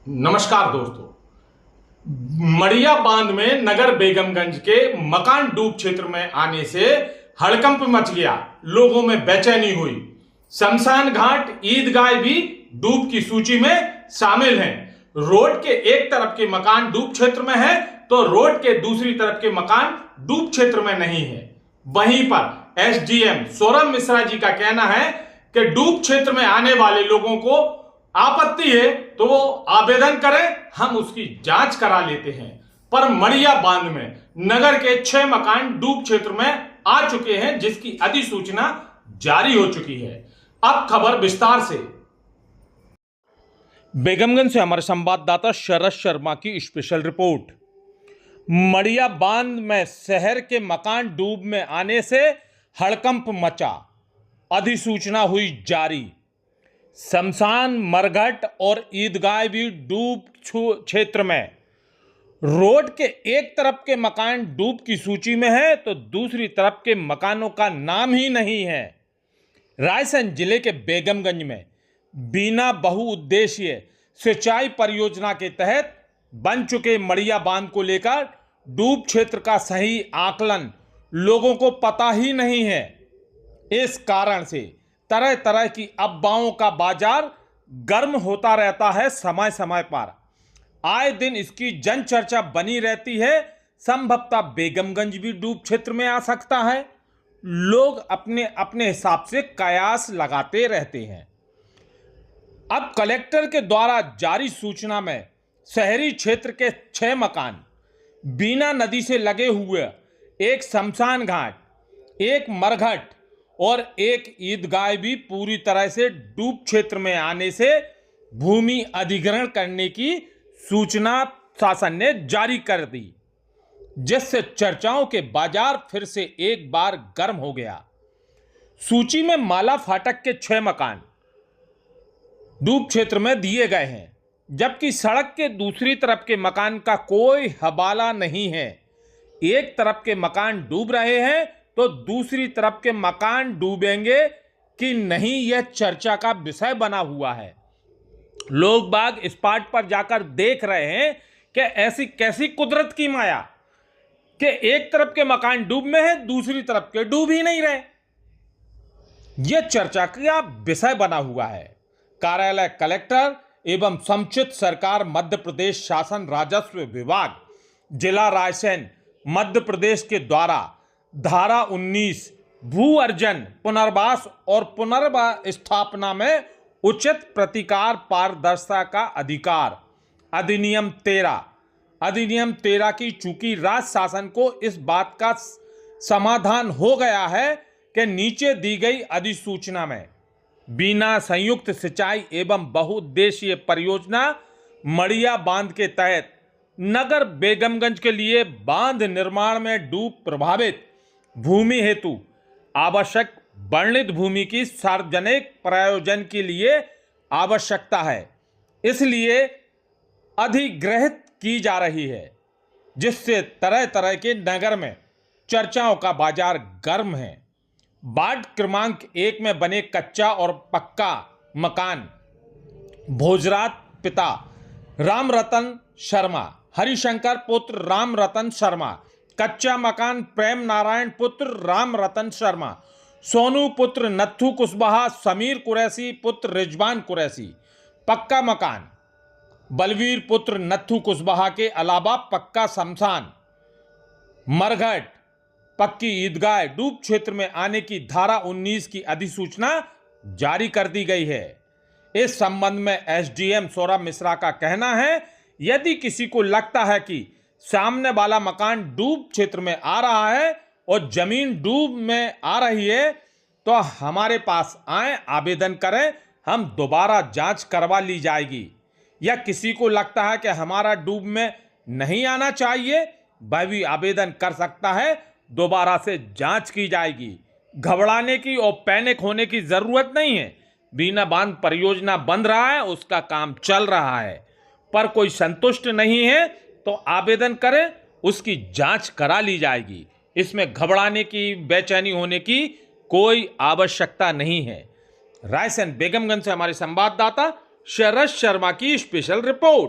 नमस्कार दोस्तों। मड़िया बांध में नगर बेगमगंज के मकान डूब क्षेत्र में आने से हड़कंप मच गया। लोगों में बेचैनी हुई। शमशान घाट, ईदगाह भी डूब की सूची में शामिल हैं। रोड के एक तरफ के मकान डूब क्षेत्र में है तो रोड के दूसरी तरफ के मकान डूब क्षेत्र में नहीं है। वहीं पर एसडीएम सौरभ मिश्रा जी का कहना है कि डूब क्षेत्र में आने वाले लोगों को आपत्ति है तो वो आवेदन करें, हम उसकी जांच करा लेते हैं। पर मड़िया बांध में नगर के 6 मकान डूब क्षेत्र में आ चुके हैं, जिसकी अधिसूचना जारी हो चुकी है। अब खबर विस्तार से। बेगमगंज से हमारे संवाददाता शरद शर्मा की स्पेशल रिपोर्ट। मड़िया बांध में शहर के मकान डूब में आने से हड़कंप मचा, अधिसूचना हुई जारी। शमशान, मरघट और ईदगाह भी डूब क्षेत्र में। रोड के एक तरफ के मकान डूब की सूची में है तो दूसरी तरफ के मकानों का नाम ही नहीं है। रायसेन जिले के बेगमगंज में बिना बहुउद्देशीय सिंचाई परियोजना के तहत बन चुके मड़िया बांध को लेकर डूब क्षेत्र का सही आकलन लोगों को पता ही नहीं है। इस कारण से तरह तरह की अफवाहों का बाजार गर्म होता रहता है। समय समय पर आए दिन इसकी जन चर्चा बनी रहती है। संभवतः बेगमगंज भी डूब क्षेत्र में आ सकता है। लोग अपने अपने हिसाब से कयास लगाते रहते हैं। अब कलेक्टर के द्वारा जारी सूचना में शहरी क्षेत्र के 6 मकान, बीना नदी से लगे हुए एक शमशान घाट, एक मरघट और एक ईदगाह भी पूरी तरह से डूब क्षेत्र में आने से भूमि अधिग्रहण करने की सूचना शासन ने जारी कर दी, जिससे चर्चाओं के बाजार फिर से एक बार गर्म हो गया। सूची में माला फाटक के 6 मकान डूब क्षेत्र में दिए गए हैं, जबकि सड़क के दूसरी तरफ के मकान का कोई हवाला नहीं है। एक तरफ के मकान डूब रहे हैं तो दूसरी तरफ के मकान डूबेंगे कि नहीं, यह चर्चा का विषय बना हुआ है। लोग बाग स्पॉट पर जाकर देख रहे हैं कि ऐसी कैसी कुदरत की माया कि एक तरफ के मकान डूब में है, दूसरी तरफ के डूब ही नहीं रहे। यह चर्चा का विषय बना हुआ है। कार्यालय कलेक्टर एवं समुचित सरकार मध्य प्रदेश शासन राजस्व विभाग जिला रायसेन मध्य प्रदेश के द्वारा धारा 19 भू अर्जन, पुनर्वास और पुनर्स्थापना में उचित प्रतिकार पारदर्शिता का अधिकार अधिनियम 13 की चूंकि राज्य शासन को इस बात का समाधान हो गया है कि नीचे दी गई अधिसूचना में बिना संयुक्त सिंचाई एवं बहुउद्देशीय परियोजना मड़िया बांध के तहत नगर बेगमगंज के लिए बांध निर्माण में डूब प्रभावित भूमि हेतु आवश्यक वर्णित भूमि की सार्वजनिक प्रयोजन के लिए आवश्यकता है, इसलिए अधिग्रहित की जा रही है, जिससे तरह तरह के नगर में चर्चाओं का बाजार गर्म है। वार्ड क्रमांक 1 में बने कच्चा और पक्का मकान भोजराज पिता राम रतन शर्मा, हरिशंकर पुत्र राम रतन शर्मा, कच्चा मकान प्रेम नारायण पुत्र राम रतन शर्मा, सोनू पुत्र नत्थू कुशवाहा, समीर कुरैशी पुत्र रिजवान कुरैशी, पक्का मकान बलवीर पुत्र नत्थू कुशवाहा के अलावा पक्का शमशान, मरघट, पक्की ईदगाह डूब क्षेत्र में आने की धारा 19 की अधिसूचना जारी कर दी गई है। इस संबंध में एसडीएम सौरभ मिश्रा का कहना है, यदि किसी को लगता है कि सामने वाला मकान डूब क्षेत्र में आ रहा है और जमीन डूब में आ रही है तो हमारे पास आए, आवेदन करें, हम दोबारा जांच करवा ली जाएगी। या किसी को लगता है कि हमारा डूब में नहीं आना चाहिए, वह भी आवेदन कर सकता है, दोबारा से जांच की जाएगी। घबराने की और पैनिक होने की जरूरत नहीं है। बिना बांध परियोजना बन रहा है, उसका काम चल रहा है, पर कोई संतुष्ट नहीं है तो आवेदन करें, उसकी जांच करा ली जाएगी। इसमें घबराने की, बेचैनी होने की कोई आवश्यकता नहीं है। रायसेन बेगमगंज से हमारे संवाददाता शरद शर्मा की स्पेशल रिपोर्ट।